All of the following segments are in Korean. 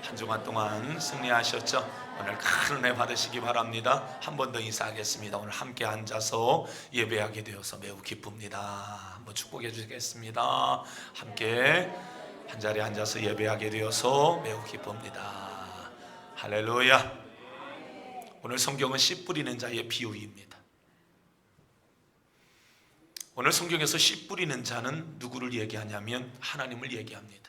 한 주간 동안 승리하셨죠? 오늘 큰 은혜 받으시기 바랍니다. 한 번 더 인사하겠습니다. 오늘 함께 앉아서 예배하게 되어서 매우 기쁩니다. 한번 축복해 주시겠습니다. 함께 한 자리에 앉아서 예배하게 되어서 매우 기쁩니다. 할렐루야. 오늘 성경은 씨 뿌리는 자의 비유입니다. 오늘 성경에서 씨 뿌리는 자는 누구를 얘기하냐면 하나님을 얘기합니다.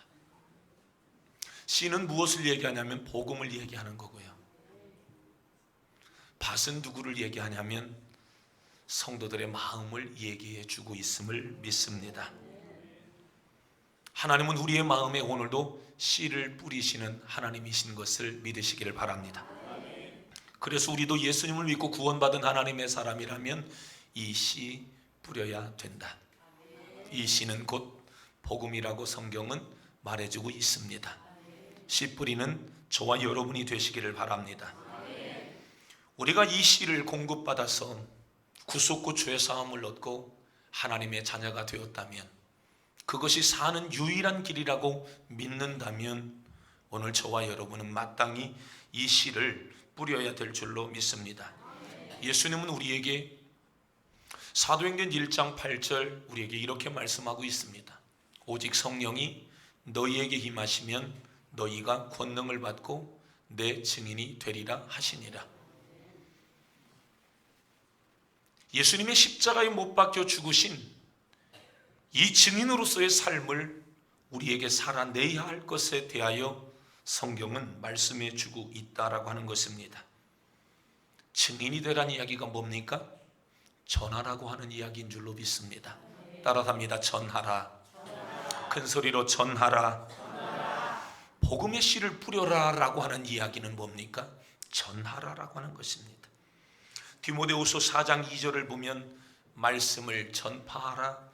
씨는 무엇을 얘기하냐면 복음을 얘기하는 거고요. 밭은 누구를 얘기하냐면 성도들의 마음을 얘기해 주고 있음을 믿습니다. 하나님은 우리의 마음에 오늘도 씨를 뿌리시는 하나님이신 것을 믿으시기를 바랍니다. 그래서 우리도 예수님을 믿고 구원받은 하나님의 사람이라면 이 씨 뿌려야 된다. 이 씨는 곧 복음이라고 성경은 말해주고 있습니다. 씨 뿌리는 저와 여러분이 되시기를 바랍니다. 우리가 이 씨를 공급받아서 구속구 죄사함을 얻고 하나님의 자녀가 되었다면, 그것이 사는 유일한 길이라고 믿는다면 오늘 저와 여러분은 마땅히 이 씨를 뿌려야 될 줄로 믿습니다. 예수님은 우리에게 사도행전 1장 8절 우리에게 이렇게 말씀하고 있습니다. 오직 성령이 너희에게 임하시면 너희가 권능을 받고 내 증인이 되리라 하시니라. 예수님의 십자가에 못 박혀 죽으신 이 증인으로서의 삶을 우리에게 살아내야 할 것에 대하여 성경은 말씀해 주고 있다라고 하는 것입니다. 증인이 되라는 이야기가 뭡니까? 전하라고 하는 이야기인 줄로 믿습니다. 따라합니다. 전하라. 큰 소리로 전하라. 복음의 씨를 뿌려라 라고 하는 이야기는 뭡니까? 전하라라고 하는 것입니다. 디모데후서 4장 2절을 보면 말씀을 전파하라.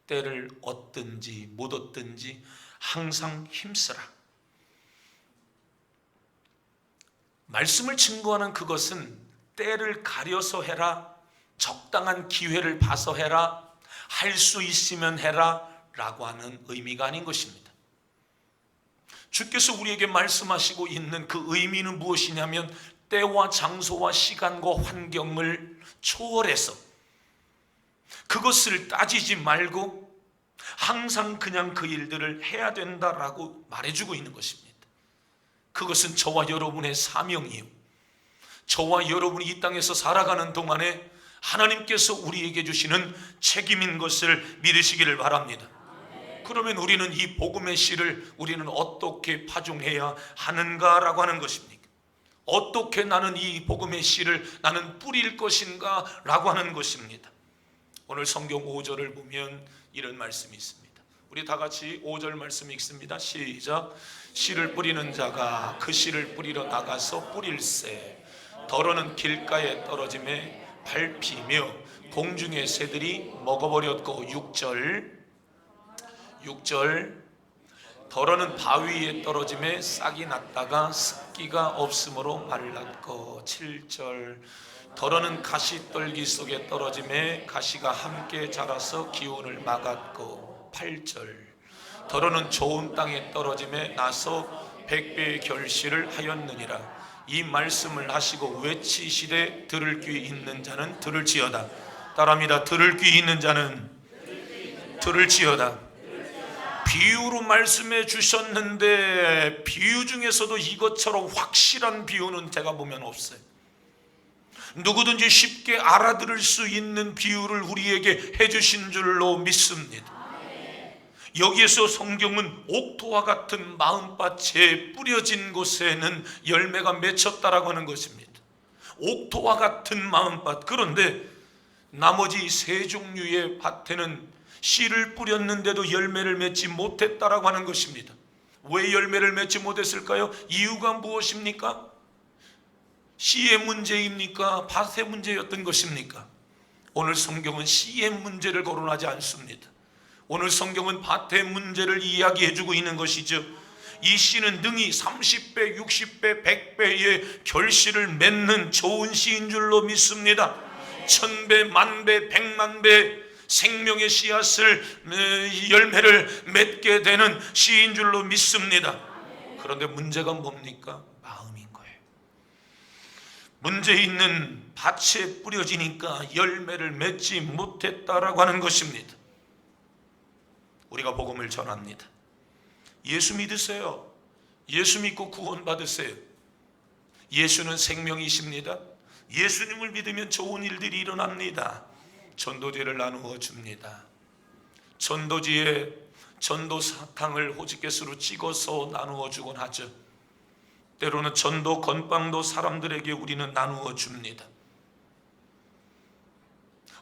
때를 얻든지 못 얻든지 항상 힘쓰라. 말씀을 증거하는 그것은 때를 가려서 해라, 적당한 기회를 봐서 해라, 할 수 있으면 해라 라고 하는 의미가 아닌 것입니다. 주께서 우리에게 말씀하시고 있는 그 의미는 무엇이냐면 때와 장소와 시간과 환경을 초월해서 그것을 따지지 말고 항상 그냥 그 일들을 해야 된다라고 말해주고 있는 것입니다. 그것은 저와 여러분의 사명이요, 저와 여러분이 이 땅에서 살아가는 동안에 하나님께서 우리에게 주시는 책임인 것을 믿으시기를 바랍니다. 그러면 우리는 이 복음의 씨를 우리는 어떻게 파종해야 하는가라고 하는 것입니까? 어떻게 나는 이 복음의 씨를 나는 뿌릴 것인가 라고 하는 것입니다. 오늘 성경 5절을 보면 이런 말씀이 있습니다. 우리 다 같이 5절 말씀 읽습니다. 시작. 씨를 뿌리는 자가 그 씨를 뿌리러 나가서 뿌릴새 더러는 길가에 떨어짐에 밟히며 공중의 새들이 먹어버렸고 6절 더러는 바위에 떨어짐에 싹이 났다가 습기가 없으므로 말랐고 7절 더러는 가시떨기 속에 떨어짐에 가시가 함께 자라서 기운을 막았고 8절 더러는 좋은 땅에 떨어짐에 나서 100배의 결실을 하였느니라. 이 말씀을 하시고 외치시되 들을 귀 있는 자는 들을지어다. 따라합니다. 들을 귀 있는 자는 들을지어다. 비유로 말씀해 주셨는데 비유 중에서도 이것처럼 확실한 비유는 제가 보면 없어요. 누구든지 쉽게 알아들을 수 있는 비유를 우리에게 해주신 줄로 믿습니다. 여기에서 성경은 옥토와 같은 마음밭에 뿌려진 곳에는 열매가 맺혔다라고 하는 것입니다. 옥토와 같은 마음밭. 그런데 나머지 세 종류의 밭에는 씨를 뿌렸는데도 열매를 맺지 못했다라고 하는 것입니다. 왜 열매를 맺지 못했을까요? 이유가 무엇입니까? 씨의 문제입니까? 밭의 문제였던 것입니까? 오늘 성경은 씨의 문제를 거론하지 않습니다. 오늘 성경은 밭의 문제를 이야기해주고 있는 것이죠. 이 씨는 능히 30배, 60배, 100배의 결실을 맺는 좋은 씨인 줄로 믿습니다. 1000배, 만배, 100만배 생명의 씨앗을 열매를 맺게 되는 씨인 줄로 믿습니다. 그런데 문제가 뭡니까? 마음인 거예요. 문제 있는 밭에 뿌려지니까 열매를 맺지 못했다라고 하는 것입니다. 우리가 복음을 전합니다. 예수 믿으세요. 예수 믿고 구원 받으세요. 예수는 생명이십니다. 예수님을 믿으면 좋은 일들이 일어납니다. 전도지를 나누어 줍니다. 전도지에 전도 사탕을 호지켓으로 찍어서 나누어 주곤 하죠. 때로는 전도 건빵도 사람들에게 우리는 나누어 줍니다.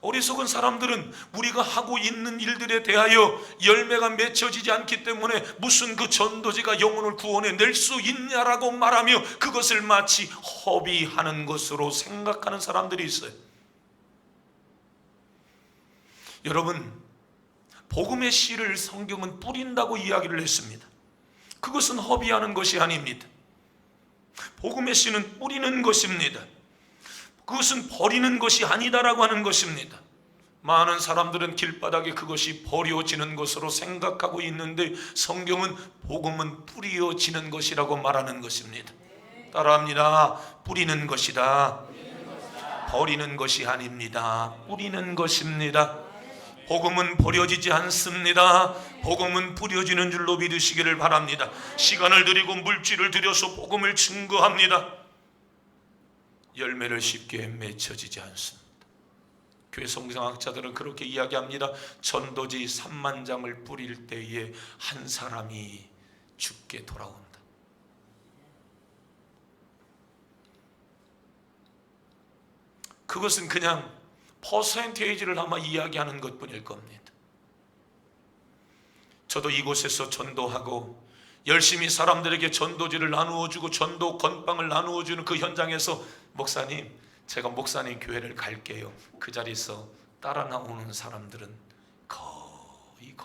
어리석은 사람들은 우리가 하고 있는 일들에 대하여 열매가 맺혀지지 않기 때문에 무슨 그 전도지가 영혼을 구원해 낼 수 있냐라고 말하며 그것을 마치 허비하는 것으로 생각하는 사람들이 있어요. 여러분, 복음의 씨를 성경은 뿌린다고 이야기를 했습니다. 그것은 허비하는 것이 아닙니다. 복음의 씨는 뿌리는 것입니다. 그것은 버리는 것이 아니다라고 하는 것입니다. 많은 사람들은 길바닥에 그것이 버려지는 것으로 생각하고 있는데 성경은 복음은 뿌려지는 것이라고 말하는 것입니다. 따라합니다. 뿌리는 것이다. 버리는 것이 아닙니다. 뿌리는 것입니다. 복음은 버려지지 않습니다. 복음은 뿌려지는 줄로 믿으시기를 바랍니다. 시간을 들이고 물질을 들여서 복음을 증거합니다. 열매를 쉽게 맺혀지지 않습니다. 교회 성경학자들은 그렇게 이야기합니다. 전도지 3만 장을 뿌릴 때에 한 사람이 죽게 돌아온다. 그것은 그냥 퍼센테이지를 아마 이야기하는 것뿐일 겁니다. 저도 이곳에서 전도하고 열심히 사람들에게 전도지를 나누어주고 전도 건빵을 나누어주는 그 현장에서 목사님, 제가 목사님 교회를 갈게요. 그 자리에서 따라 나오는 사람들은 거의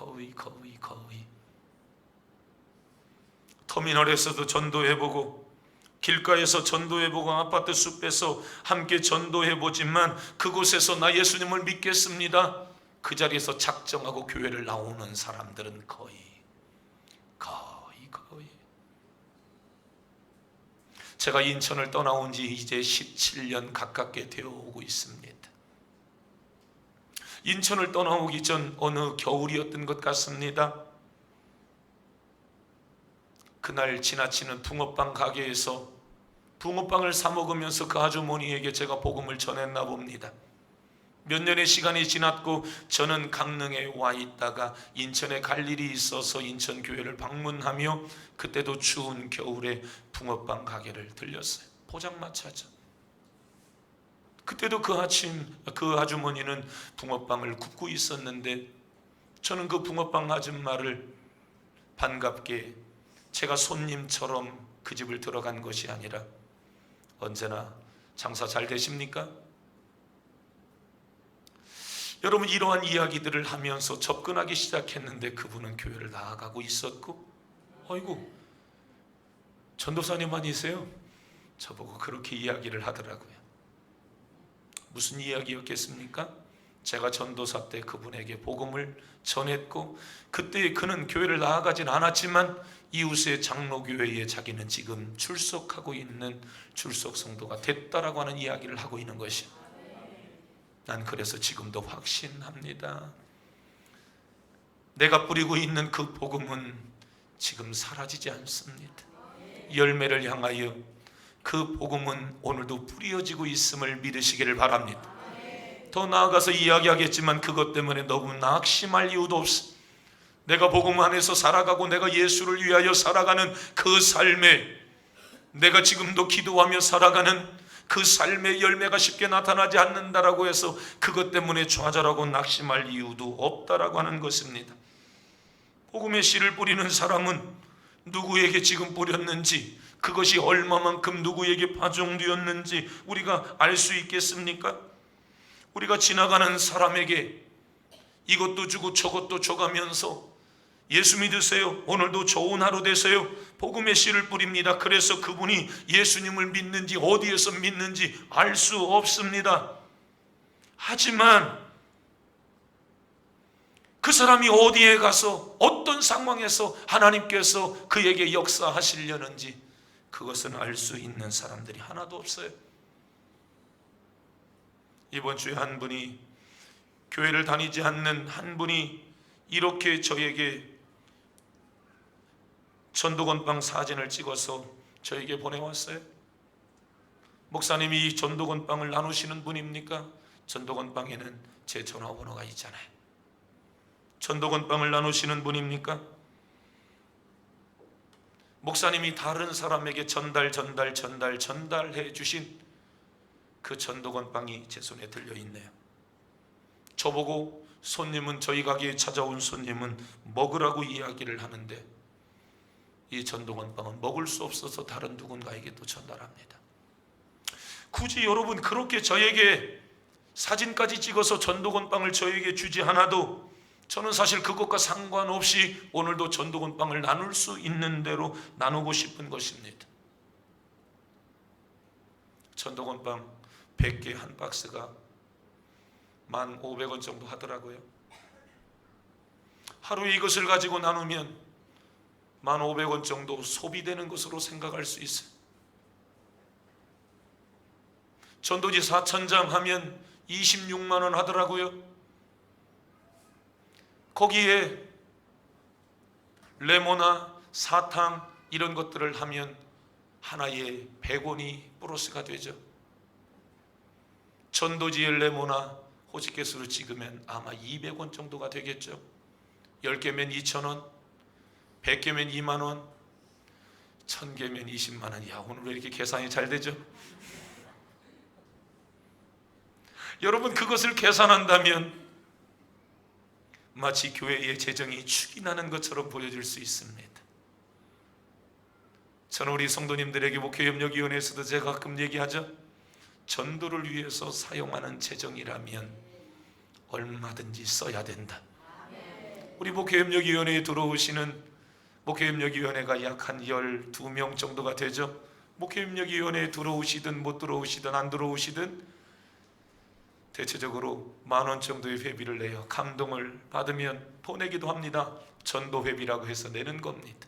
터미널에서도 전도해보고 길가에서 전도해보고 아파트 숲에서 함께 전도해보지만 그곳에서 나 예수님을 믿겠습니다. 그 자리에서 작정하고 교회를 나오는 사람들은 거의 제가 인천을 떠나온 지 이제 17년 가깝게 되어 오고 있습니다. 인천을 떠나오기 전 어느 겨울이었던 것 같습니다. 그날 지나치는 붕어빵 가게에서 붕어빵을 사 먹으면서 그 아주머니에게 제가 복음을 전했나 봅니다. 몇 년의 시간이 지났고 저는 강릉에 와 있다가 인천에 갈 일이 있어서 인천 교회를 방문하며 그때도 추운 겨울에 붕어빵 가게를 들렸어요. 포장마차죠. 그때도 그 아침 그 아주머니는 붕어빵을 굽고 있었는데 저는 그 붕어빵 아줌마를 반갑게 제가 손님처럼 그 집을 들어간 것이 아니라 언제나 장사 잘 되십니까? 여러분, 이러한 이야기들을 하면서 접근하기 시작했는데 그분은 교회를 나아가고 있었고, 어이구, 전도사님 아니세요? 저보고 그렇게 이야기를 하더라고요. 무슨 이야기였겠습니까? 제가 전도사 때 그분에게 복음을 전했고 그때 그는 교회를 나아가진 않았지만 이웃의 장로교회에 자기는 지금 출석하고 있는 출석 성도가 됐다라고 하는 이야기를 하고 있는 것이에요. 난 그래서 지금도 확신합니다. 내가 뿌리고 있는 그 복음은 지금 사라지지 않습니다. 열매를 향하여 그 복음은 오늘도 뿌려지고 있음을 믿으시기를 바랍니다. 더 나아가서 이야기하겠지만 그것 때문에 너무 낙심할 이유도 없어. 내가 복음 안에서 살아가고 내가 예수를 위하여 살아가는 그 삶에 내가 지금도 기도하며 살아가는 그 삶의 열매가 쉽게 나타나지 않는다라고 해서 그것 때문에 좌절하고 낙심할 이유도 없다라고 하는 것입니다. 복음의 씨를 뿌리는 사람은 누구에게 지금 뿌렸는지 그것이 얼마만큼 누구에게 파종되었는지 우리가 알 수 있겠습니까? 우리가 지나가는 사람에게 이것도 주고 저것도 줘가면서 예수 믿으세요. 오늘도 좋은 하루 되세요. 복음의 씨를 뿌립니다. 그래서 그분이 예수님을 믿는지 어디에서 믿는지 알 수 없습니다. 하지만 그 사람이 어디에 가서 어떤 상황에서 하나님께서 그에게 역사하시려는지 그것은 알 수 있는 사람들이 하나도 없어요. 이번 주에 한 분이, 교회를 다니지 않는 한 분이 이렇게 저에게 전도건빵 사진을 찍어서 저에게 보내왔어요. 목사님이 이 전도건빵을 나누시는 분입니까? 전도건빵에는 제 전화번호가 있잖아요. 전도건빵을 나누시는 분입니까? 목사님이 다른 사람에게 전달해 주신 그 전도건빵이 제 손에 들려 있네요. 저보고 손님은, 저희 가게에 찾아온 손님은 먹으라고 이야기를 하는데 이 전도건빵은 먹을 수 없어서 다른 누군가에게 또 전달합니다. 굳이 여러분 그렇게 저에게 사진까지 찍어서 전도건빵을 저에게 주지 않아도 저는 사실 그것과 상관없이 오늘도 전도건빵을 나눌 수 있는 대로 나누고 싶은 것입니다. 전도건빵 100개 한 박스가 1,500원 정도 하더라고요. 하루에 이것을 가지고 나누면 1,500원 정도 소비되는 것으로 생각할 수 있어요. 전도지 4,000장 하면 26만 원 하더라고요. 거기에 레모나, 사탕 이런 것들을 하면 하나에 100원이 플러스가 되죠. 전도지의 레모나 호집개수로 찍으면 아마 200원 정도가 되겠죠. 10개면 2,000원, 100개면 2만 원, 1,000개면 20만 원. 야, 오늘 왜 이렇게 계산이 잘 되죠? 여러분 그것을 계산한다면 마치 교회의 재정이 축이 나는 것처럼 보여질 수 있습니다. 저는 우리 성도님들에게 목회협력위원회에서도 제가 가끔 얘기하죠. 전도를 위해서 사용하는 재정이라면 얼마든지 써야 된다. 우리 목회협력위원회에 들어오시는, 목회협력위원회가 약 한 12명 정도가 되죠. 목회협력위원회에 들어오시든 못 들어오시든 안 들어오시든 대체적으로 10,000원 정도의 회비를 내요. 감동을 받으면 보내기도 합니다. 전도회비라고 해서 내는 겁니다.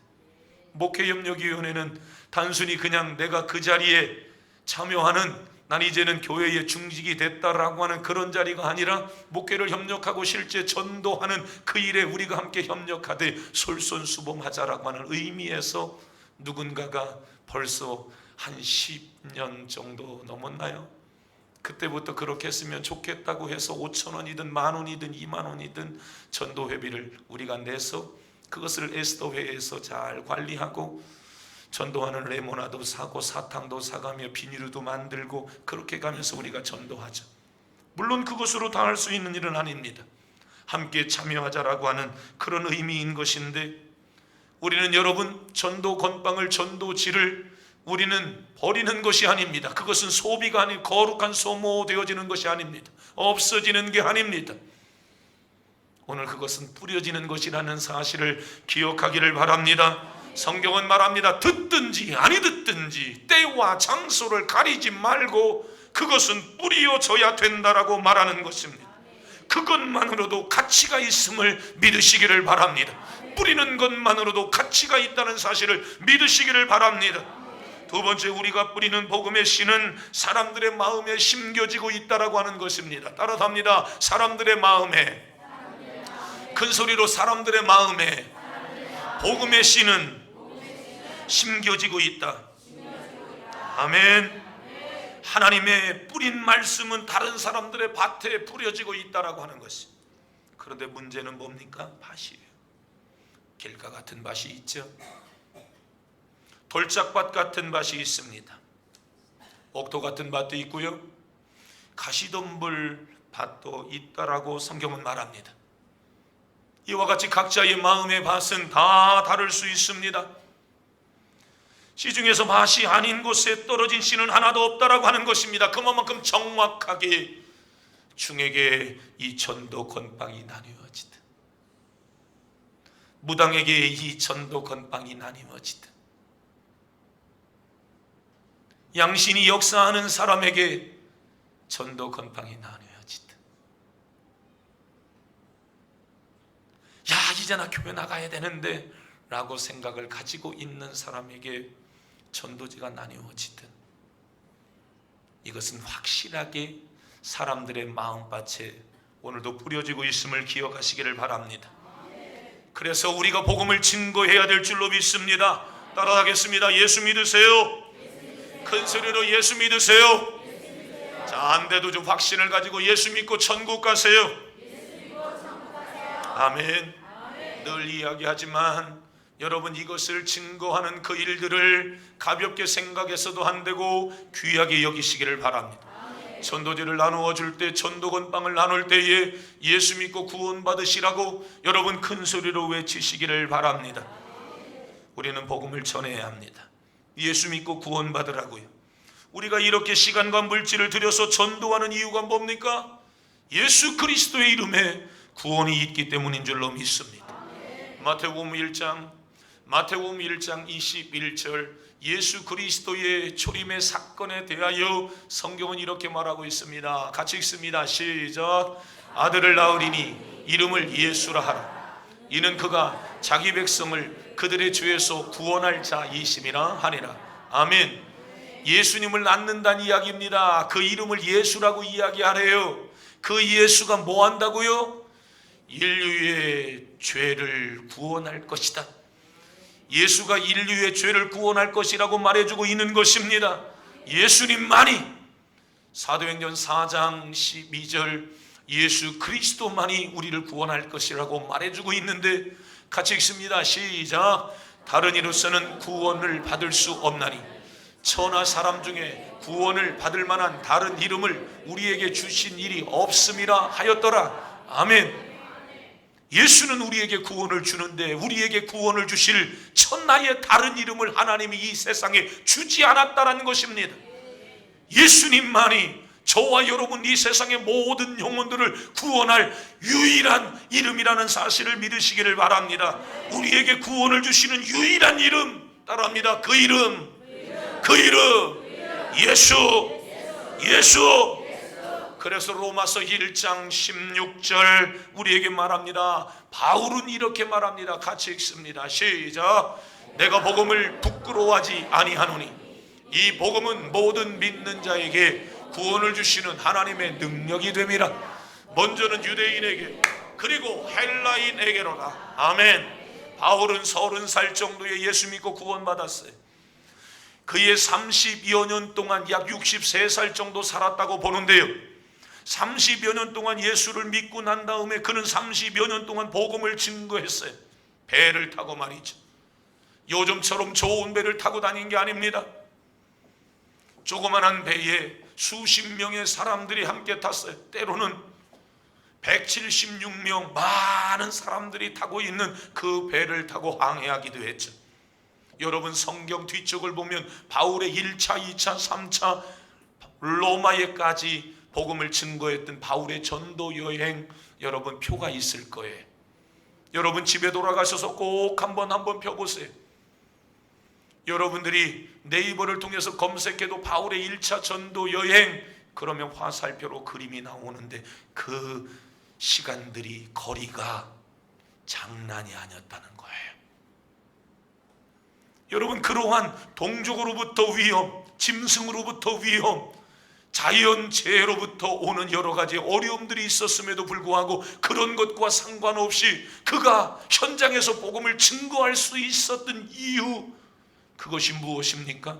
목회협력위원회는 단순히 그냥 내가 그 자리에 참여하는, 난 이제는 교회의 중직이 됐다라고 하는 그런 자리가 아니라 목회를 협력하고 실제 전도하는 그 일에 우리가 함께 협력하되 솔선수범하자라고 하는 의미에서 누군가가 벌써 한 10년 정도 넘었나요? 그때부터 그렇게 했으면 좋겠다고 해서 5,000원이든 10,000원이든 20,000원이든 전도회비를 우리가 내서 그것을 에스더회에서 잘 관리하고 전도하는 레모나도 사고 사탕도 사가며 비닐도 만들고 그렇게 가면서 우리가 전도하죠. 물론 그것으로 다 할 수 있는 일은 아닙니다. 함께 참여하자라고 하는 그런 의미인 것인데, 우리는 여러분 전도건빵을, 전도지를 우리는 버리는 것이 아닙니다. 그것은 소비가 아닌 거룩한 소모되어지는 것이 아닙니다. 없어지는 게 아닙니다. 오늘 그것은 뿌려지는 것이라는 사실을 기억하기를 바랍니다. 성경은 말합니다. 듣든지 아니 듣든지 때와 장소를 가리지 말고 그것은 뿌려져야 된다라고 말하는 것입니다. 그것만으로도 가치가 있음을 믿으시기를 바랍니다. 뿌리는 것만으로도 가치가 있다는 사실을 믿으시기를 바랍니다. 두 번째, 우리가 뿌리는 복음의 씨는 사람들의 마음에 심겨지고 있다라고 하는 것입니다. 따라서 합니다. 사람들의 마음에, 큰 소리로 사람들의 마음에 복음의 씨는 심겨지고 있다. 아멘. 하나님의 뿌린 말씀은 다른 사람들의 밭에 뿌려지고 있다라고 하는 것이. 그런데 문제는 뭡니까? 밭이에요. 길가 같은 밭이 있죠. 돌짝밭 같은 밭이 있습니다. 옥토 같은 밭도 있고요, 가시덤불 밭도 있다라고 성경은 말합니다. 이와 같이 각자의 마음의 밭은 다 다를 수 있습니다. 씨 중에서 밭이 아닌 곳에 떨어진 씨는 하나도 없다라고 하는 것입니다. 그만큼 정확하게 중에게 이 전도 건빵이 나뉘어지듯, 무당에게 이 전도 건빵이 나뉘어지듯, 양신이 역사하는 사람에게 전도 건빵이 나뉘어지듯, 아니잖아, 교회 나가야 되는데 라고 생각을 가지고 있는 사람에게 전도지가 나뉘어지든, 이것은 확실하게 사람들의 마음밭에 오늘도 뿌려지고 있음을 기억하시기를 바랍니다. 그래서 우리가 복음을 증거해야 될 줄로 믿습니다. 따라하겠습니다. 예수 믿으세요. 큰 소리로 예수 믿으세요. 자, 안 돼도 좀 확신을 가지고 예수 믿고 천국 가세요. 아멘. 늘 이야기하지만 여러분, 이것을 증거하는 그 일들을 가볍게 생각해서도 안 되고 귀하게 여기시기를 바랍니다. 전도지를 나누어 줄 때, 전도건빵을 나눌 때에 예수 믿고 구원 받으시라고 여러분 큰 소리로 외치시기를 바랍니다. 우리는 복음을 전해야 합니다. 예수 믿고 구원 받으라고요. 우리가 이렇게 시간과 물질을 들여서 전도하는 이유가 뭡니까? 예수 그리스도의 이름에 구원이 있기 때문인 줄로 믿습니다. 마태복음 1장 21절 예수 그리스도의 초림의 사건에 대하여 성경은 이렇게 말하고 있습니다. 같이 읽습니다. 시작. 아들을 낳으리니 이름을 예수라 하라. 이는 그가 자기 백성을 그들의 죄에서 구원할 자이심이라 하니라. 아멘. 예수님을 낳는다는 이야기입니다. 그 이름을 예수라고 이야기하래요. 그 예수가 뭐 한다고요? 인류의 죄를 구원할 것이다. 예수가 인류의 죄를 구원할 것이라고 말해주고 있는 것입니다. 예수님만이, 사도행전 4장 12절 예수 그리스도만이 우리를 구원할 것이라고 말해주고 있는데, 같이 읽습니다. 시작. 다른 이로서는 구원을 받을 수 없나니 천하 사람 중에 구원을 받을 만한 다른 이름을 우리에게 주신 일이 없음이라 하였더라. 아멘. 예수는 우리에게 구원을 주는데 우리에게 구원을 주실 천하의 다른 이름을 하나님이 이 세상에 주지 않았다는 것입니다. 예수님만이 저와 여러분, 이 세상의 모든 영혼들을 구원할 유일한 이름이라는 사실을 믿으시기를 바랍니다. 우리에게 구원을 주시는 유일한 이름, 따라합니다. 그 이름 예수. 그래서 로마서 1장 16절 우리에게 말합니다. 바울은 이렇게 말합니다. 같이 읽습니다. 시작. 내가 복음을 부끄러워하지 아니하노니 이 복음은 모든 믿는 자에게 구원을 주시는 하나님의 능력이 됨이라. 먼저는 유대인에게 그리고 헬라인에게로다. 아멘. 바울은 30살 정도에 예수 믿고 구원받았어요. 그의 30여 년 동안 약 63살 정도 살았다고 보는데요, 30여 년 동안 예수를 믿고 난 다음에 그는 30여 년 동안 복음을 증거했어요. 배를 타고 말이죠. 요즘처럼 좋은 배를 타고 다닌 게 아닙니다. 조그만한 배에 수십 명의 사람들이 함께 탔어요. 때로는 176명 많은 사람들이 타고 있는 그 배를 타고 항해하기도 했죠. 여러분, 성경 뒤쪽을 보면 바울의 1차, 2차, 3차 로마에까지 복음을 증거했던 바울의 전도 여행, 여러분 표가 있을 거예요. 여러분 집에 돌아가셔서 꼭 한번 펴보세요. 여러분들이 네이버를 통해서 검색해도 바울의 1차 전도 여행, 그러면 화살표로 그림이 나오는데 그 시간들이, 거리가 장난이 아니었다는 거예요. 여러분, 그러한 동족으로부터 위험, 짐승으로부터 위험, 자연재해로부터 오는 여러 가지 어려움들이 있었음에도 불구하고 그런 것과 상관없이 그가 현장에서 복음을 증거할 수 있었던 이유, 그것이 무엇입니까?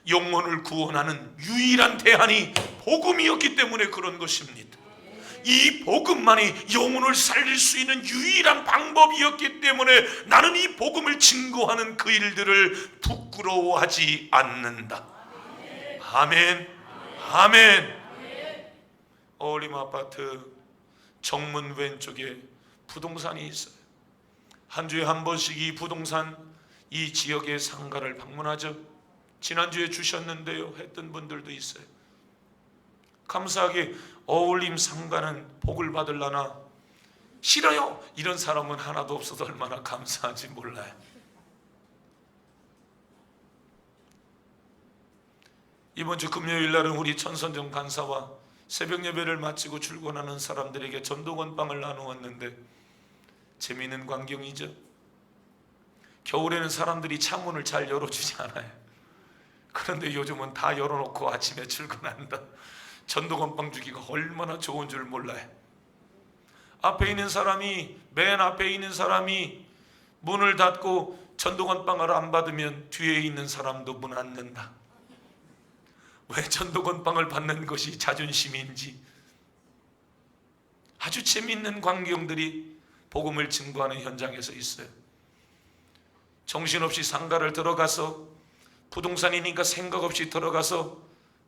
영혼을 구원하는 유일한 대안이 복음이었기 때문에 그런 것입니다. 이 복음만이 영혼을 살릴 수 있는 유일한 방법이었기 때문에 나는 이 복음을 증거하는 그 일들을 부끄러워하지 않는다. 아멘. 아멘. 어울림 아파트 정문 왼쪽에 부동산이 있어요. 한 주에 한 번씩 이 부동산, 이 지역의 상가를 방문하죠. 지난주에 주셨는데요 했던 분들도 있어요. 감사하게 어울림 상가는 복을 받으려나 싫어요 이런 사람은 하나도 없어서 얼마나 감사한지 몰라요. 이번 주 금요일 날은 우리 천선정 간사와 새벽 예배를 마치고 출근하는 사람들에게 전도건빵을 나누었는데 재미있는 광경이죠. 겨울에는 사람들이 창문을 잘 열어주지 않아요. 그런데 요즘은 다 열어놓고 아침에 출근한다. 전도건빵 주기가 얼마나 좋은 줄 몰라요. 앞에 있는 사람이, 맨 앞에 있는 사람이 문을 닫고 전도건빵을 안 받으면 뒤에 있는 사람도 문 안 닫는다. 왜 전도건빵을 받는 것이 자존심인지. 아주 재미있는 광경들이 복음을 증거하는 현장에서 있어요. 정신없이 상가를 들어가서, 부동산이니까 생각 없이 들어가서,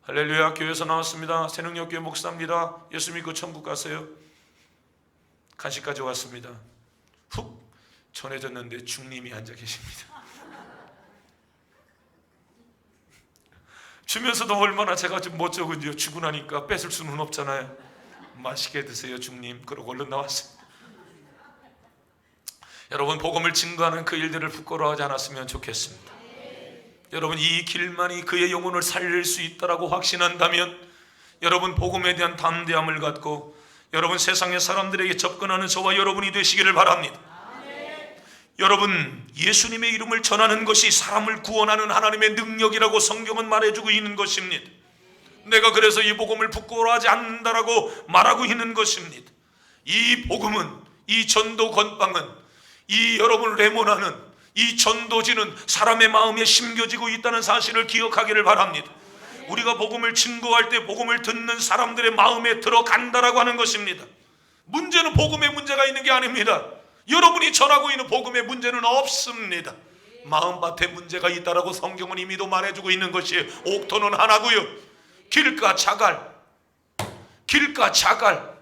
할렐루야, 교회에서 나왔습니다, 새능력교회 목사입니다, 예수 믿고 천국 가세요, 간식 가져왔습니다. 훅 전해졌는데 주님이 앉아 계십니다. 주면서도 얼마나 제가 좀 못 적은지요. 주고 나니까 뺏을 수는 없잖아요. 맛있게 드세요 주님, 그러고 얼른 나왔습니다. 여러분, 복음을 증거하는 그 일들을 부끄러워하지 않았으면 좋겠습니다. 여러분, 이 길만이 그의 영혼을 살릴 수 있다라고 확신한다면, 여러분 복음에 대한 담대함을 갖고 여러분 세상의 사람들에게 접근하는 저와 여러분이 되시기를 바랍니다. 여러분, 예수님의 이름을 전하는 것이 사람을 구원하는 하나님의 능력이라고 성경은 말해주고 있는 것입니다. 내가 그래서 이 복음을 부끄러워하지 않는다라고 말하고 있는 것입니다. 이 복음은, 이 전도 건빵은, 이 여러분 레모나는, 이 전도지는 사람의 마음에 심겨지고 있다는 사실을 기억하기를 바랍니다. 우리가 복음을 증거할 때 복음을 듣는 사람들의 마음에 들어간다라고 하는 것입니다. 문제는 복음에 문제가 있는 게 아닙니다. 여러분이 전하고 있는 복음에 문제는 없습니다. 마음밭에 문제가 있다라고 성경은 이미도 말해주고 있는 것이에요. 옥토는 하나고요, 길가 자갈,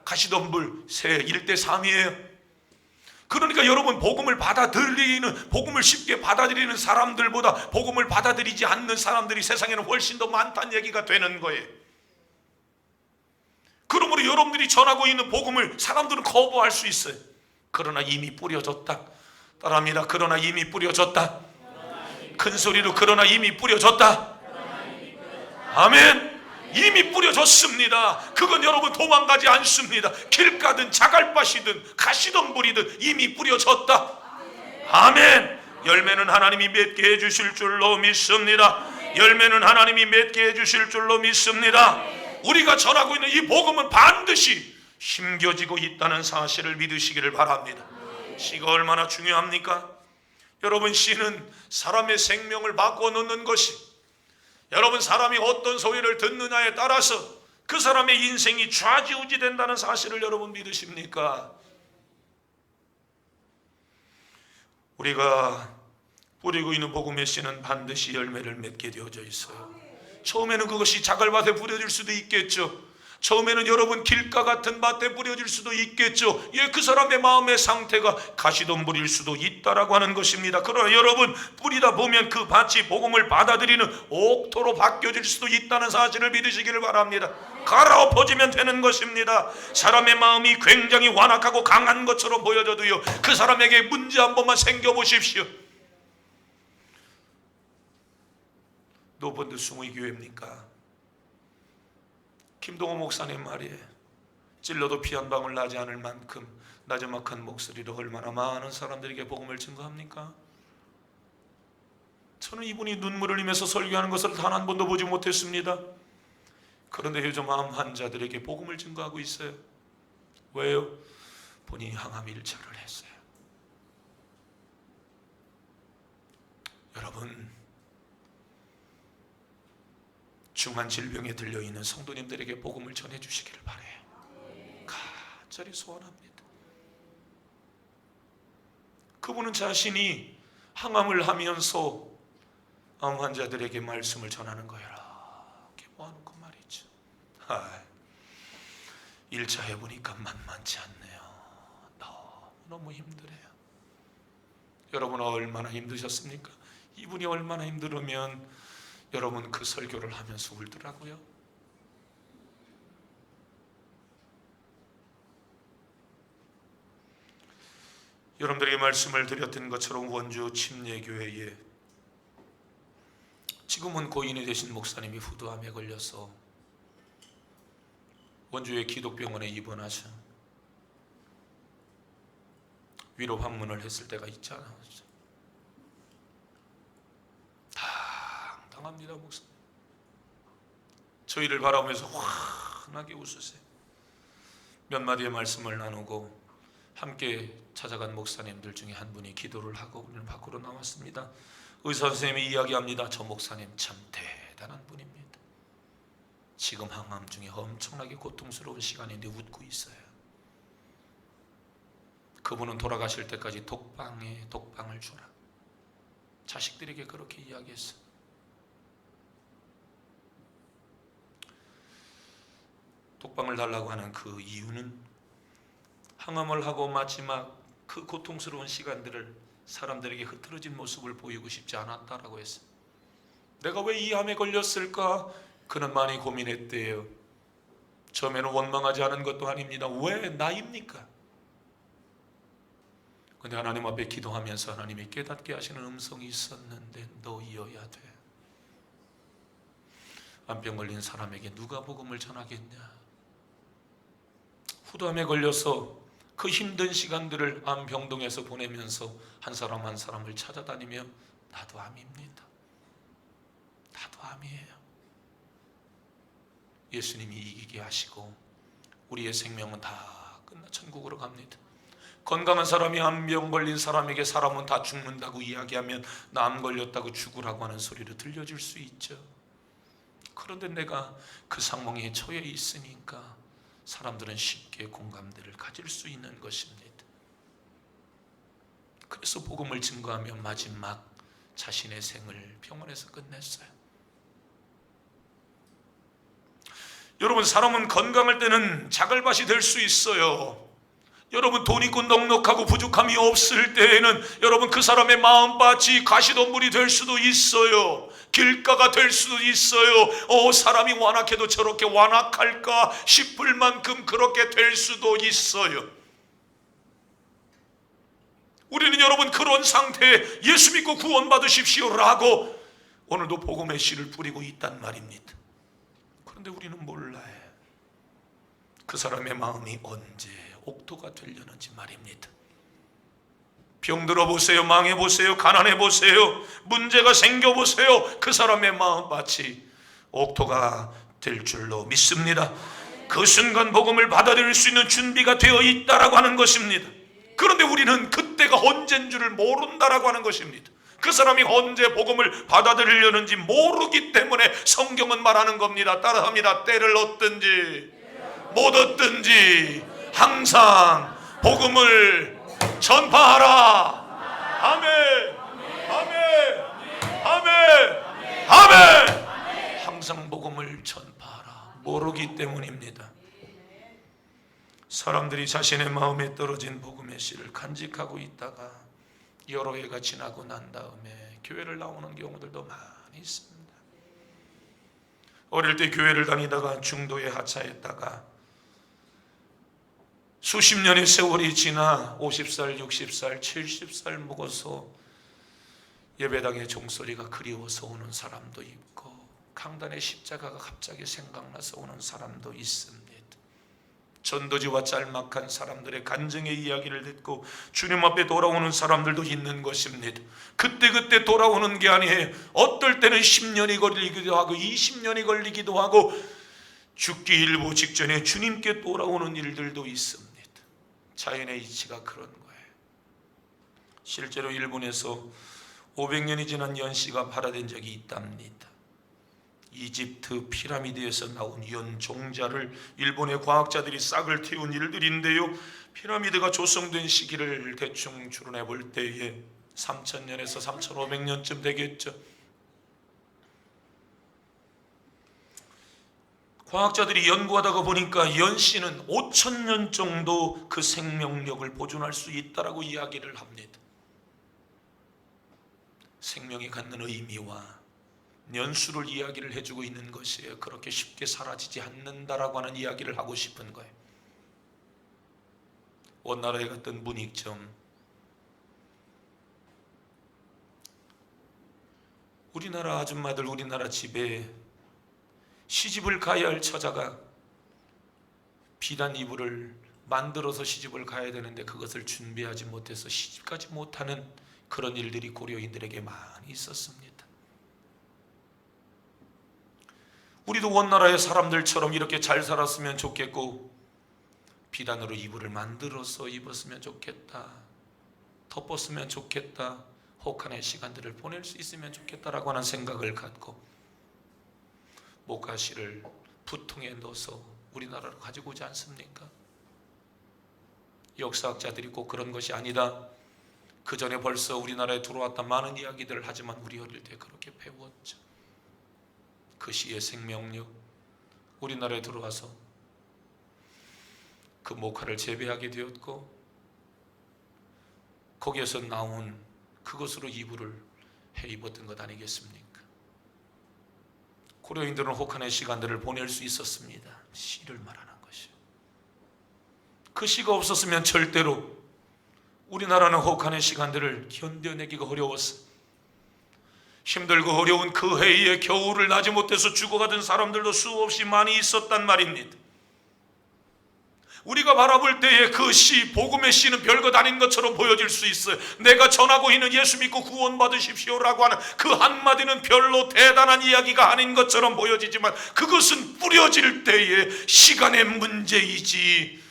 가시덤불 새 1대3이에요. 그러니까 여러분, 복음을 받아들이는, 복음을 쉽게 받아들이는 사람들보다 복음을 받아들이지 않는 사람들이 세상에는 훨씬 더 많다는 얘기가 되는 거예요. 그러므로 여러분들이 전하고 있는 복음을 사람들은 거부할 수 있어요. 그러나 이미 뿌려졌다. 따라합니다. 그러나 이미 뿌려졌다. 큰 소리로, 그러나 이미 뿌려졌다. 아멘. 이미 뿌려졌습니다. 그건 여러분 도망가지 않습니다. 길가든 자갈밭이든 가시덤불이든 이미 뿌려졌다. 아멘. 열매는 하나님이 맺게 해주실 줄로 믿습니다. 열매는 하나님이 맺게 해주실 줄로 믿습니다. 우리가 전하고 있는 이 복음은 반드시 심겨지고 있다는 사실을 믿으시기를 바랍니다. 씨가 얼마나 중요합니까? 여러분, 씨는 사람의 생명을 바꿔놓는 것이, 여러분 사람이 어떤 소리를 듣느냐에 따라서 그 사람의 인생이 좌지우지 된다는 사실을 여러분 믿으십니까? 우리가 뿌리고 있는 복음의 씨는 반드시 열매를 맺게 되어져 있어요. 처음에는 그것이 자갈밭에 뿌려질 수도 있겠죠. 처음에는 여러분 길가 같은 밭에 뿌려질 수도 있겠죠. 예, 그 사람의 마음의 상태가 가시덤불일 수도 있다라고 하는 것입니다. 그러나 여러분, 뿌리다 보면 그 밭이 복음을 받아들이는 옥토로 바뀌어질 수도 있다는 사실을 믿으시기를 바랍니다. 갈아엎어지면 되는 것입니다. 사람의 마음이 굉장히 완악하고 강한 것처럼 보여져도요, 그 사람에게 문제 한 번만 생겨보십시오. 노본드 숭의 교회입니까? 김동호 목사님 말이에요. 찔러도 피 한 방울 나지 않을 만큼 나지막한 목소리로 얼마나 많은 사람들에게 복음을 증거합니까? 저는 이분이 눈물을 흘리면서 설교하는 것을 단 한 번도 보지 못했습니다. 그런데 요즘 암 환자들에게 복음을 증거하고 있어요. 왜요? 본인이 항암 1차를 했어요. 여러분, 중한 질병에 들려있는 성도님들에게 복음을 전해주시기를 바라요. 간절히 소원합니다. 그분은 자신이 항암을 하면서 암 환자들에게 말씀을 전하는 거예요. 이렇게 모아놓고 말이죠. 1차 해보니까 만만치 않네요. 너무 힘들어요. 여러분 얼마나 힘드셨습니까? 이분이 얼마나 힘들으면 여러분 그 설교를 하면서 울더라고요. 여러분들에게 말씀을 드렸던 것처럼 원주 침례교회에 지금은 고인이 되신 목사님이 후두암에 걸려서 원주의 기독병원에 입원하셔 위로 방문을 했을 때가 있잖아. 당당합니다, 목사님. 저희를 바라보면서 환하게 웃으세요. 몇 마디의 말씀을 나누고 함께 찾아간 목사님들 중에 한 분이 기도를 하고 오늘 밖으로 나왔습니다. 의사 선생님이 이야기합니다. 저 목사님 참 대단한 분입니다. 지금 항암 중에 엄청나게 고통스러운 시간인데 웃고 있어요. 그분은 돌아가실 때까지 독방에 독방을 주라. 자식들에게 그렇게 이야기했어요. 독방을 달라고 하는 그 이유는 항암을 하고 마지막 그 고통스러운 시간들을 사람들에게 흐트러진 모습을 보이고 싶지 않았다라고 했어요. 내가 왜 이 암에 걸렸을까? 그는 많이 고민했대요. 처음에는 원망하지 않은 것도 아닙니다. 왜 나입니까? 근데 하나님 앞에 기도하면서 하나님이 깨닫게 하시는 음성이 있었는데 너이어야 돼. 암병 걸린 사람에게 누가 복음을 전하겠냐? 후두암에 걸려서 그 힘든 시간들을 암병동에서 보내면서 한 사람 한 사람을 찾아다니며 나도 암입니다. 나도 암이에요. 예수님이 이기게 하시고 우리의 생명은 다 끝나 천국으로 갑니다. 건강한 사람이 암병 걸린 사람에게 사람은 다 죽는다고 이야기하면 나 암 걸렸다고 죽으라고 하는 소리를 들려줄 수 있죠. 그런데 내가 그 상황에 처해 있으니까 사람들은 쉽게 공감대를 가질 수 있는 것입니다. 그래서 복음을 증거하며 마지막 자신의 생을 병원에서 끝냈어요. 여러분, 사람은 건강할 때는 자갈밭이 될 수 있어요. 여러분, 돈 있고 넉넉하고 부족함이 없을 때에는 여러분 그 사람의 마음밭이 가시덤불이 될 수도 있어요. 길가가 될 수도 있어요. 사람이 완악해도 저렇게 완악할까 싶을 만큼 그렇게 될 수도 있어요. 우리는 여러분 그런 상태에 예수 믿고 구원받으십시오라고 오늘도 복음의 씨를 뿌리고 있단 말입니다. 그런데 우리는 몰라요. 그 사람의 마음이 언제 옥토가 되려는지 말입니다. 병들어 보세요. 망해 보세요. 가난해 보세요. 문제가 생겨 보세요. 그 사람의 마음밭이 옥토가 될 줄로 믿습니다. 그 순간 복음을 받아들일 수 있는 준비가 되어 있다라고 하는 것입니다. 그런데 우리는 그때가 언제인 줄을 모른다라고 하는 것입니다. 그 사람이 언제 복음을 받아들이려는지 모르기 때문에 성경은 말하는 겁니다. 따라합니다. 때를 얻든지 못 얻든지 항상 복음을 전파하라. 아멘. 아멘. 아멘. 아멘. 항상 복음을 전파하라. 모르기 때문입니다. 사람들이 자신의 마음에 떨어진 복음의 씨를 간직하고 있다가 여러 해가 지나고 난 다음에 교회를 나오는 경우들도 많이 있습니다. 어릴 때 교회를 다니다가 중도에 하차했다가 수십 년의 세월이 지나 50살, 60살, 70살 먹어서 예배당의 종소리가 그리워서 오는 사람도 있고 강단의 십자가가 갑자기 생각나서 오는 사람도 있습니다. 전도지와 짤막한 사람들의 간증의 이야기를 듣고 주님 앞에 돌아오는 사람들도 있는 것입니다. 그때 돌아오는 게 아니에요. 어떨 때는 10년이 걸리기도 하고 20년이 걸리기도 하고 죽기 일보 직전에 주님께 돌아오는 일들도 있습니다. 자연의 이치가 그런 거예요. 실제로 일본에서 500년이 지난 연씨가 발화된 적이 있답니다. 이집트 피라미드에서 나온 연종자를 일본의 과학자들이 싹을 틔운 일들인데요, 피라미드가 조성된 시기를 대충 추론해 볼 때에 3000년에서 3500년쯤 되겠죠. 과학자들이 연구하다가 보니까 연씨는 5000년 정도 그 생명력을 보존할 수 있다라고 이야기를 합니다. 생명이 갖는 의미와 년수를 이야기를 해주고 있는 것이에요. 그렇게 쉽게 사라지지 않는다라고 하는 이야기를 하고 싶은 거예요. 원나라에 갔던 문익점, 우리나라 아줌마들 우리나라 집에 시집을 가야 할 처자가 비단 이불을 만들어서 시집을 가야 되는데 그것을 준비하지 못해서 시집가지 못하는 그런 일들이 고려인들에게 많이 있었습니다. 우리도 원나라의 사람들처럼 이렇게 잘 살았으면 좋겠고, 비단으로 이불을 만들어서 입었으면 좋겠다, 덮었으면 좋겠다, 혹한의 시간들을 보낼 수 있으면 좋겠다라고 하는 생각을 갖고 목가시를 부통에 넣어서 우리나라로 가지고 오지 않습니까? 역사학자들이 꼭 그런 것이 아니다, 그 전에 벌써 우리나라에 들어왔던 많은 이야기들을 하지만 우리 어릴 때 그렇게 배웠죠. 그 시의 생명력, 우리나라에 들어와서 그 목화를 재배하게 되었고, 거기에서 나온 그것으로 이불을 해 입었던 것 아니겠습니까? 고려인들은 혹한의 시간들을 보낼 수 있었습니다. 시를 말하는 것이요. 그 시가 없었으면 절대로 우리나라는 혹한의 시간들을 견뎌내기가 어려웠어. 힘들고 어려운 그 해에 겨울을 나지 못해서 죽어가던 사람들도 수없이 많이 있었단 말입니다. 우리가 바라볼 때에 그 시, 복음의 시는 별것 아닌 것처럼 보여질 수 있어요. 내가 전하고 있는 예수 믿고 구원받으십시오라고 하는 그 한마디는 별로 대단한 이야기가 아닌 것처럼 보여지지만, 그것은 뿌려질 때에 시간의 문제이지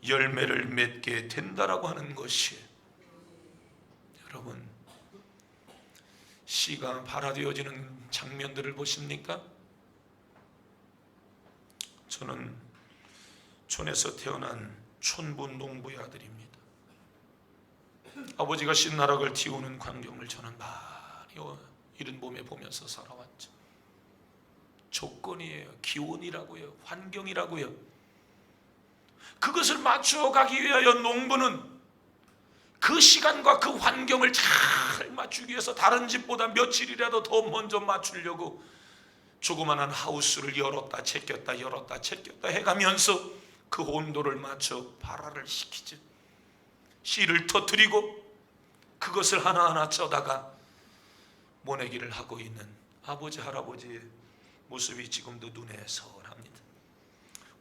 열매를 맺게 된다라고 하는 것이에요. 여러분, 시가 발화되어지는 장면들을 보십니까? 저는 촌에서 태어난 촌부 농부의 아들입니다. 아버지가 신나락을 틔우는 광경을 저는 많이 이른 봄에 보면서 살아왔죠. 조건이에요, 기온이라고요, 환경이라고요. 그것을 맞춰가기 위하여 농부는 그 시간과 그 환경을 잘 맞추기 위해서 다른 집보다 며칠이라도 더 먼저 맞추려고 조그만한 하우스를 열었다 제꼈다 열었다 제꼈다 해가면서 그 온도를 맞춰 발화를 시키죠. 씨를 터뜨리고 그것을 하나하나 쪄다가 모내기를 하고 있는 아버지 할아버지의 모습이 지금도 눈에 선합니다.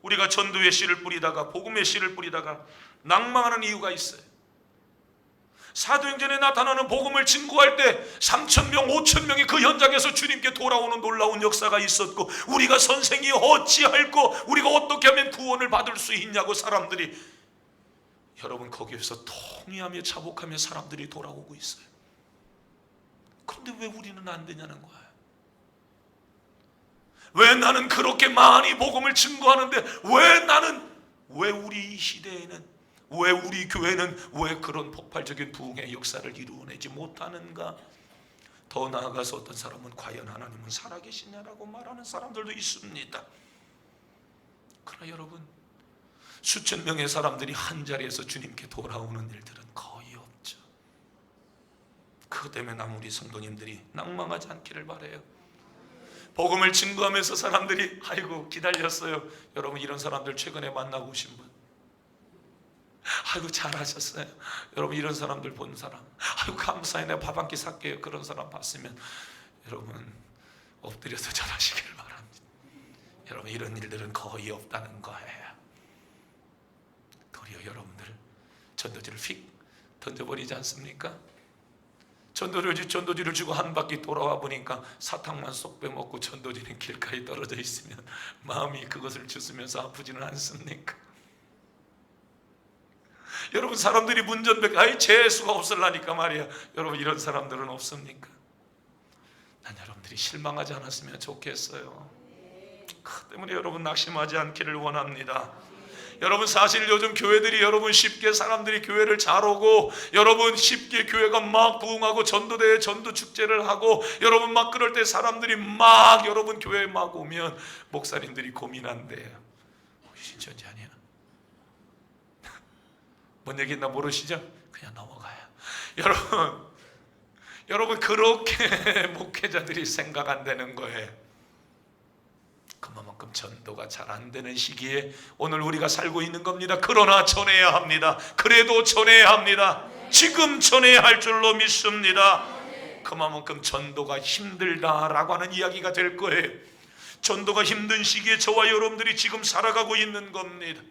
우리가 전도의 씨를 뿌리다가 복음의 씨를 뿌리다가 낭망하는 이유가 있어요. 사도행전에 나타나는 복음을 증거할 때 3,000명, 5,000명이 그 현장에서 주님께 돌아오는 놀라운 역사가 있었고, 우리가 선생이 어찌할꼬, 우리가 어떻게 하면 구원을 받을 수 있냐고 사람들이, 여러분 거기에서 통회하며 자복하며 사람들이 돌아오고 있어요. 그런데 왜 우리는 안 되냐는 거예요. 왜 나는 그렇게 많이 복음을 증거하는데 왜 우리 시대에는, 왜 우리 교회는 왜 그런 폭발적인 부흥의 역사를 이루어내지 못하는가? 더 나아가서 어떤 사람은 과연 하나님은 살아계시냐라고 말하는 사람들도 있습니다. 그러나 여러분, 수천 명의 사람들이 한자리에서 주님께 돌아오는 일들은 거의 없죠. 그것 때문에 우리 성도님들이 낭망하지 않기를 바라요. 복음을 증거하면서 사람들이 아이고 기다렸어요. 여러분, 이런 사람들 최근에 만나고 오신 분, 아이고 잘하셨어요. 여러분, 이런 사람들 본 사람, 아이고 감사해, 내가 밥 한 끼 살게요. 그런 사람 봤으면 여러분 엎드려서 전하시기를 바랍니다. 여러분, 이런 일들은 거의 없다는 거예요. 도리어 여러분들 전도지를 휙 던져버리지 않습니까? 전도지를 주고 한 바퀴 돌아와 보니까 사탕만 쏙 빼먹고 전도지는 길가에 떨어져 있으면 마음이 그것을 주스면서 아프지는 않습니까? 여러분, 사람들이 문전백, 아이 재수가 없을라니까 말이야. 여러분, 이런 사람들은 없습니까? 난 여러분들이 실망하지 않았으면 좋겠어요. 그 때문에 여러분 낙심하지 않기를 원합니다. 여러분, 사실 요즘 교회들이 여러분 쉽게 사람들이 교회를 잘 오고, 여러분 쉽게 교회가 막 부흥하고 전도대회 전도 축제를 하고, 여러분 막 그럴 때 사람들이 막 여러분 교회에 막 오면 목사님들이 고민한대요. 신천지 아니야? 뭔 얘기인가 모르시죠? 그냥 넘어가요. 여러분 그렇게 목회자들이 생각 안 되는 거예요. 그만큼 전도가 잘 안 되는 시기에 오늘 우리가 살고 있는 겁니다. 그러나 전해야 합니다. 그래도 전해야 합니다. 지금 전해야 할 줄로 믿습니다. 그만큼 전도가 힘들다라고 하는 이야기가 될 거예요. 전도가 힘든 시기에 저와 여러분들이 지금 살아가고 있는 겁니다.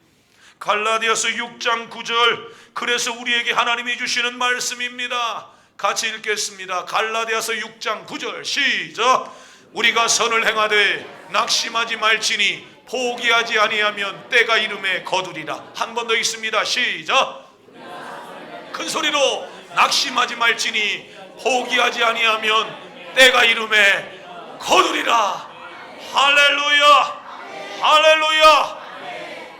갈라디아서 6장 9절. 그래서 우리에게 하나님이 주시는 말씀입니다. 같이 읽겠습니다. 갈라디아서 6장 9절 시작. 우리가 선을 행하되 낙심하지 말지니 포기하지 아니하면 때가 이름에 거두리라. 한 번 더 읽습니다. 시작. 큰 소리로 낙심하지 말지니 포기하지 아니하면 때가 이름에 거두리라. 할렐루야, 할렐루야.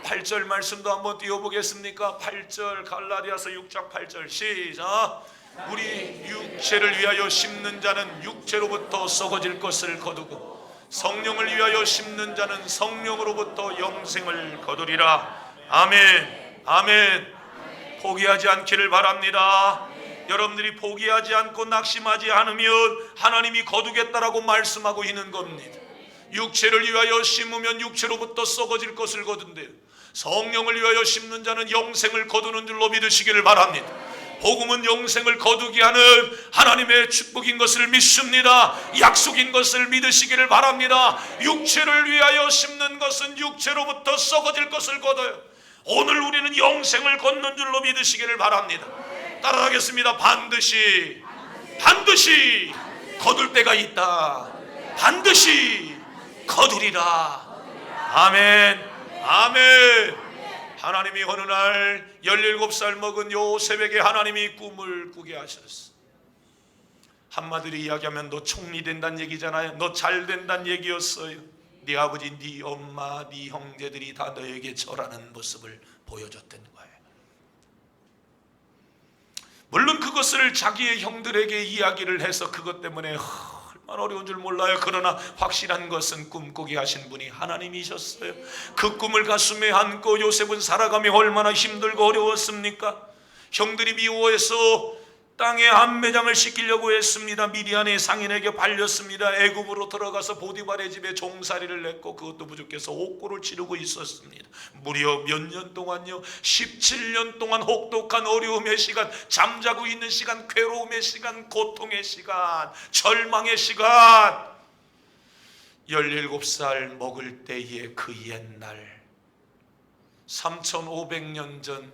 8절 말씀도 한번 띄워보겠습니까? 8절 갈라디아서 6장 8절 시작. 우리 육체를 위하여 심는 자는 육체로부터 썩어질 것을 거두고 성령을 위하여 심는 자는 성령으로부터 영생을 거두리라. 아멘, 아멘. 포기하지 않기를 바랍니다. 여러분들이 포기하지 않고 낙심하지 않으면 하나님이 거두겠다라고 말씀하고 있는 겁니다. 육체를 위하여 심으면 육체로부터 썩어질 것을 거둔대요. 성령을 위하여 심는 자는 영생을 거두는 줄로 믿으시기를 바랍니다. 복음은 영생을 거두게 하는 하나님의 축복인 것을 믿습니다. 약속인 것을 믿으시기를 바랍니다. 육체를 위하여 심는 것은 육체로부터 썩어질 것을 거둬요. 오늘 우리는 영생을 걷는 줄로 믿으시기를 바랍니다. 따라하겠습니다. 반드시 거둘 때가 있다. 반드시 거두리라. 아멘, 아멘. 하나님이 어느 날 17살 먹은 요셉에게 하나님이 꿈을 꾸게 하셨어. 한마디로 이야기하면 너 총리 된다는 얘기잖아요. 너 잘 된다는 얘기였어요. 네 아버지, 네 엄마, 네 형제들이 다 너에게 절하는 모습을 보여줬던 거예요. 물론 그것을 자기의 형들에게 이야기를 해서 그것 때문에 얼마나 어려운 줄 몰라요. 그러나 확실한 것은 꿈꾸게 하신 분이 하나님이셨어요. 그 꿈을 가슴에 안고 요셉은 살아가며 얼마나 힘들고 어려웠습니까? 형들이 미워해서 땅에 암매장을 시키려고 했습니다. 미디안의 상인에게 팔렸습니다. 애굽으로 들어가서 보디발의 집에 종살이를 했고 그것도 부족해서 옥고를 치르고 있었습니다. 무려 몇 년 동안요, 17년 동안 혹독한 어려움의 시간, 잠자고 있는 시간, 괴로움의 시간, 고통의 시간, 절망의 시간. 17살 먹을 때의 그 옛날, 3500년 전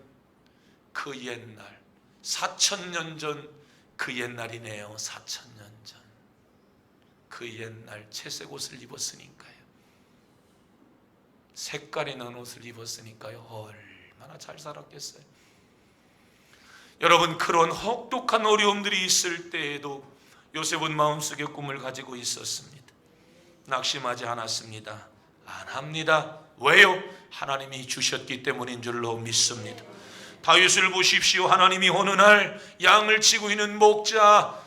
그 옛날, 4000년 전 그 옛날이네요. 4000년 전 그 옛날 채색 옷을 입었으니까요. 색깔이 난 옷을 입었으니까요. 얼마나 잘 살았겠어요. 여러분, 그런 혹독한 어려움들이 있을 때에도 요셉은 마음속에 꿈을 가지고 있었습니다. 낙심하지 않았습니다. 안 합니다. 왜요? 하나님이 주셨기 때문인 줄로 믿습니다. 다윗을 보십시오. 하나님이 어느 날 양을 치고 있는 목자,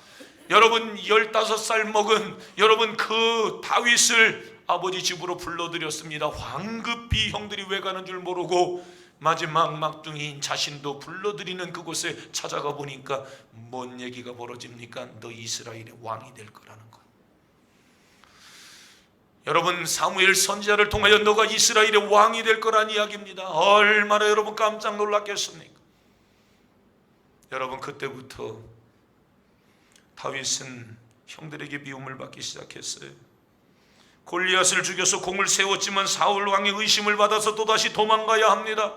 여러분 15살 먹은 여러분 그 다윗을 아버지 집으로 불러들였습니다. 황급히 형들이 왜 가는 줄 모르고 마지막 막둥이인 자신도 불러들이는 그곳에 찾아가 보니까 뭔 얘기가 벌어집니까? 너 이스라엘의 왕이 될 거라는 것. 여러분, 사무엘 선지자를 통하여 너가 이스라엘의 왕이 될 거란 이야기입니다. 얼마나 여러분 깜짝 놀랐겠습니까? 여러분, 그때부터 다윗은 형들에게 미움을 받기 시작했어요. 골리앗을 죽여서 공을 세웠지만 사울 왕의 의심을 받아서 또다시 도망가야 합니다.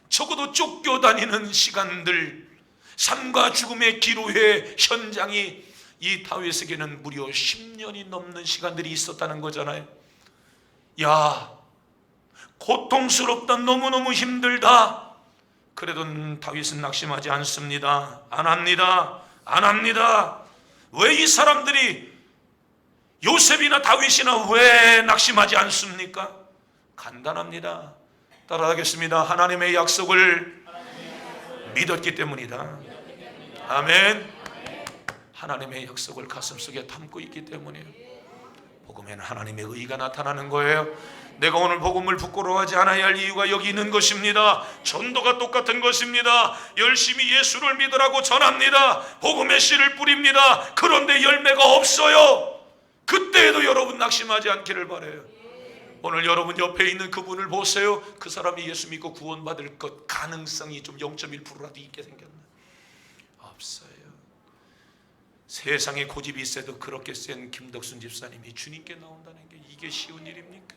적어도 쫓겨다니는 시간들, 삶과 죽음의 기로의 현장이 이 다윗에게는 무려 10년이 넘는 시간들이 있었다는 거잖아요. 야, 고통스럽다, 너무너무 힘들다. 그래도 다윗은 낙심하지 않습니다. 안 합니다. 안 합니다. 왜 이 사람들이 요셉이나 다윗이나 왜 낙심하지 않습니까? 간단합니다. 따라하겠습니다. 하나님의 약속을 믿었기 때문이다. 아멘. 하나님의 약속을 가슴속에 담고 있기 때문이에요. 복음에는 하나님의 의가 나타나는 거예요. 내가 오늘 복음을 부끄러워하지 않아야 할 이유가 여기 있는 것입니다. 전도가 똑같은 것입니다. 열심히 예수를 믿으라고 전합니다. 복음의 씨를 뿌립니다. 그런데 열매가 없어요. 그때에도 여러분 낙심하지 않기를 바라요. 오늘 여러분 옆에 있는 그분을 보세요. 그 사람이 예수 믿고 구원받을 것 가능성이 좀 0.1%라도 있게 생겼나요? 없어요. 세상에 고집이 있어도 그렇게 센 김덕순 집사님이 주님께 나온다는 게 이게 쉬운 일입니까?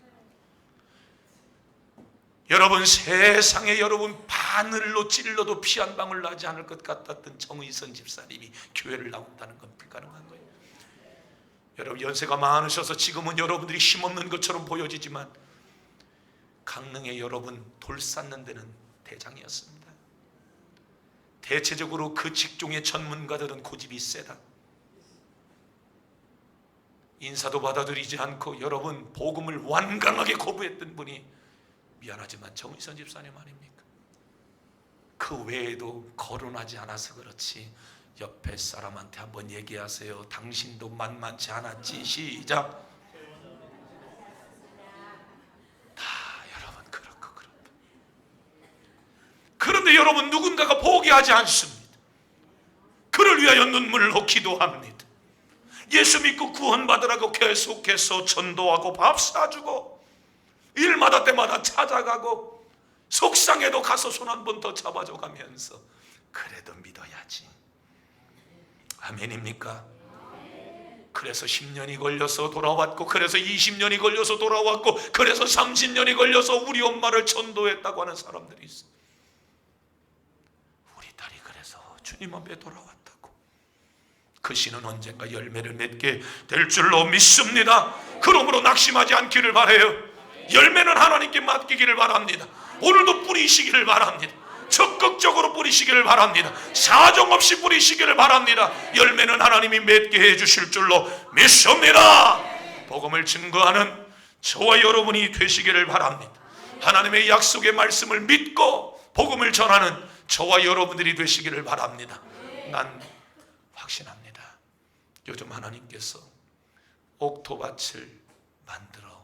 여러분, 세상에 여러분 바늘로 찔러도 피 한 방울 나지 않을 것 같았던 정의선 집사님이 교회를 나온다는 건 불가능한 거예요. 여러분, 연세가 많으셔서 지금은 여러분들이 힘없는 것처럼 보여지지만 강릉에 여러분 돌 쌓는 데는 대장이었습니다. 대체적으로 그 직종의 전문가들은 고집이 세다. 인사도 받아들이지 않고 여러분 복음을 완강하게 거부했던 분이 미안하지만 정의선 집사님 아닙니까? 그 외에도 거론하지 않아서 그렇지 옆에 사람한테 한번 얘기하세요. 당신도 만만치 않았지. 시작. 다 여러분 그렇고. 그런데 여러분, 누군가가 포기하지 않습니다. 그를 위하여 눈물로 기도합니다. 예수 믿고 구원받으라고 계속해서 전도하고 밥 사주고 일마다 때마다 찾아가고 속상해도 가서 손 한 번 더 잡아줘 가면서 그래도 믿어야지. 아멘입니까? 그래서 10년이 걸려서 돌아왔고, 그래서 20년이 걸려서 돌아왔고, 그래서 30년이 걸려서 우리 엄마를 전도했다고 하는 사람들이 있어요. 우리 딸이 그래서 주님 앞에 돌아왔다고. 그 씨는 언젠가 열매를 맺게 될 줄로 믿습니다. 그러므로 낙심하지 않기를 바라요. 열매는 하나님께 맡기기를 바랍니다. 오늘도 뿌리시기를 바랍니다. 적극적으로 뿌리시기를 바랍니다. 사정없이 뿌리시기를 바랍니다. 열매는 하나님이 맺게 해주실 줄로 믿습니다. 복음을 증거하는 저와 여러분이 되시기를 바랍니다. 하나님의 약속의 말씀을 믿고 복음을 전하는 저와 여러분들이 되시기를 바랍니다. 난 확신합니다. 요즘 하나님께서 옥토밭을 만들어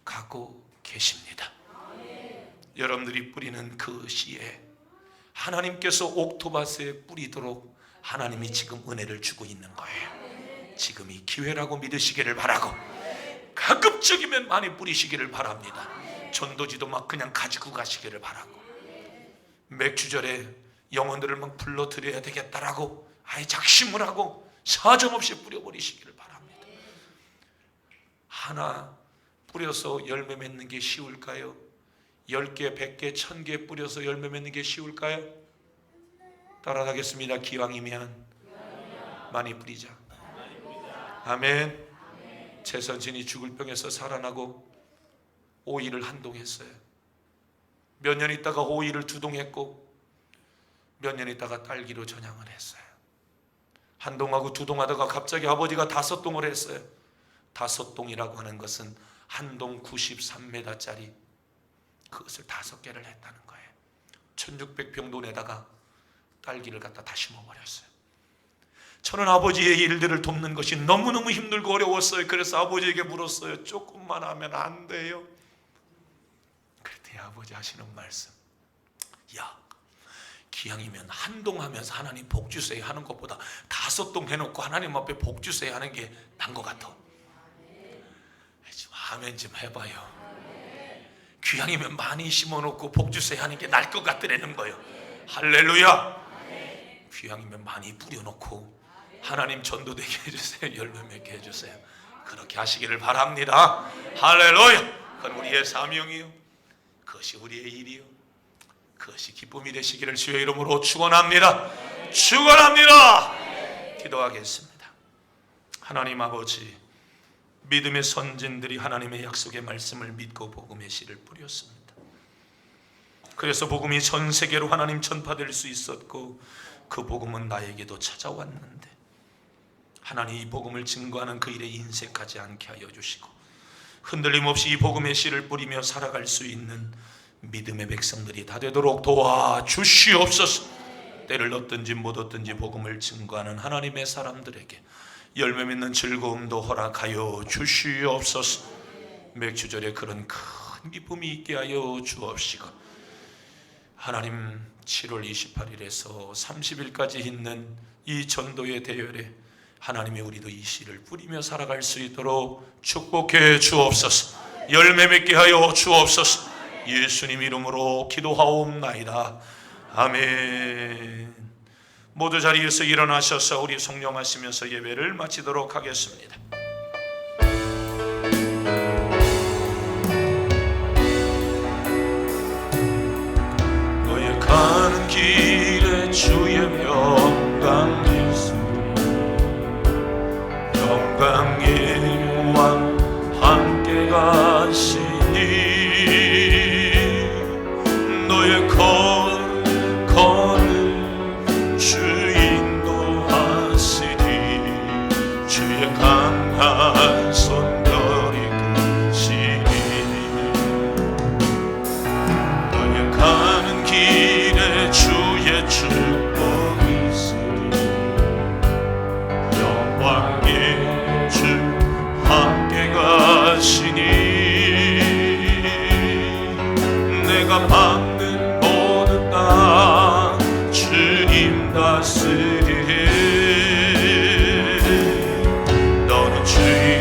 가고 계십니다. 여러분들이 뿌리는 그 씨에 하나님께서 옥토밭에 뿌리도록 하나님이 지금 은혜를 주고 있는 거예요. 지금이 기회라고 믿으시기를 바라고, 가급적이면 많이 뿌리시기를 바랍니다. 전도지도 막 그냥 가지고 가시기를 바라고, 맥주절에 영혼들을 막 불러드려야 되겠다라고 아예 작심을 하고 사정없이 뿌려버리시기를 바랍니다. 하나 뿌려서 열매 맺는 게 쉬울까요? 10개, 100개, 1000개 뿌려서 열매 맺는 게 쉬울까요? 따라가겠습니다. 기왕이면 많이 뿌리자. 아멘. 최선진이 죽을 병에서 살아나고 오이를 한 동 했어요. 몇 년 있다가 오이를 2동 했고 몇 년 있다가 딸기로 전향을 했어요. 한 동하고 2동 하다가 갑자기 아버지가 5동을 했어요. 5동이라고 하는 것은 한 동 93m짜리 그것을 5개를 했다는 거예요. 1600평돈에다가 딸기를 갖다 다 심어버렸어요. 저는 아버지의 일들을 돕는 것이 너무너무 힘들고 어려웠어요. 그래서 아버지에게 물었어요. 조금만 하면 안 돼요? 그랬더니 아버지 하시는 말씀, 야, 기왕이면 한 동 하면서 하나님 복 주세요 하는 것보다 5동 해놓고 하나님 앞에 복 주세요 하는 게 나은 것 같아. 아멘 좀 해봐요. 귀향이면 많이 심어놓고 복 주세요 하는 게 나을 것 같더라는 거예요. 할렐루야. 귀향이면 많이 뿌려놓고 하나님 전도되게 해주세요, 열매 맺게 해주세요, 그렇게 하시기를 바랍니다. 할렐루야. 그건 우리의 사명이요, 그것이 우리의 일이요, 그것이 기쁨이 되시기를 주의 이름으로 축원합니다. 축원합니다. 기도하겠습니다. 하나님 아버지, 믿음의 선진들이 하나님의 약속의 말씀을 믿고 복음의 씨를 뿌렸습니다. 그래서 복음이 전 세계로 하나님 전파될 수 있었고, 그 복음은 나에게도 찾아왔는데 하나님 이 복음을 증거하는 그 일에 인색하지 않게 하여 주시고, 흔들림 없이 이 복음의 씨를 뿌리며 살아갈 수 있는 믿음의 백성들이 다 되도록 도와주시옵소서. 때를 얻든지 못 얻든지 복음을 증거하는 하나님의 사람들에게 열매 맺는 즐거움도 허락하여 주시옵소서. 맥주절에 그런 큰 기쁨이 있게 하여 주옵시고, 하나님 7월 28일에서 30일까지 있는 이 전도의 대열에 하나님이 우리도 이 씨를 뿌리며 살아갈 수 있도록 축복해 주옵소서. 열매 맺게 하여 주옵소서. 예수님 이름으로 기도하옵나이다. 아멘. 모두 자리에서 일어나셔서 우리 성령하시면서 예배를 마치도록 하겠습니다. 내가 받는 모든 땅 주님 다스리리. 너는 주의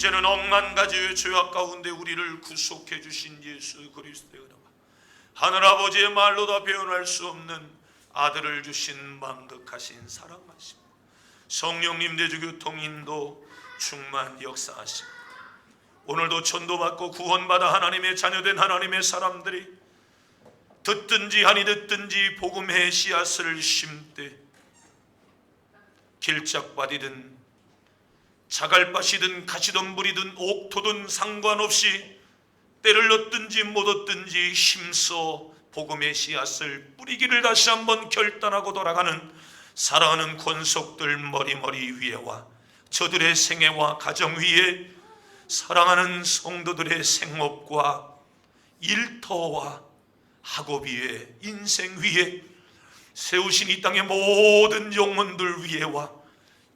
이제는 억만 가지의 죄악 가운데 우리를 구속해 주신 예수 그리스도의 은혜와 하늘아버지의 말로 다 표현할 수 없는 아들을 주신 만극하신 사랑하심, 성령님 내주 교통인도 충만 역사하심, 오늘도 전도받고 구원받아 하나님의 자녀된 하나님의 사람들이 듣든지 아니 듣든지 복음의 씨앗을 심되 길짝밭이든 자갈밭이든 가시덤불이든 옥토든 상관없이 때를 얻든지 못 얻든지 힘써 복음의 씨앗을 뿌리기를 다시 한번 결단하고 돌아가는 사랑하는 권속들 머리머리 위에와 저들의 생애와 가정 위에 사랑하는 성도들의 생업과 일터와 학업 위에 인생 위에 세우신 이 땅의 모든 영혼들 위에와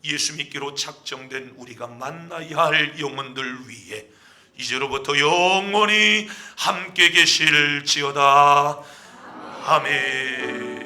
예수 믿기로 작정된 우리가 만나야 할 영혼들 위에 이제로부터 영원히 함께 계실지어다. 아멘.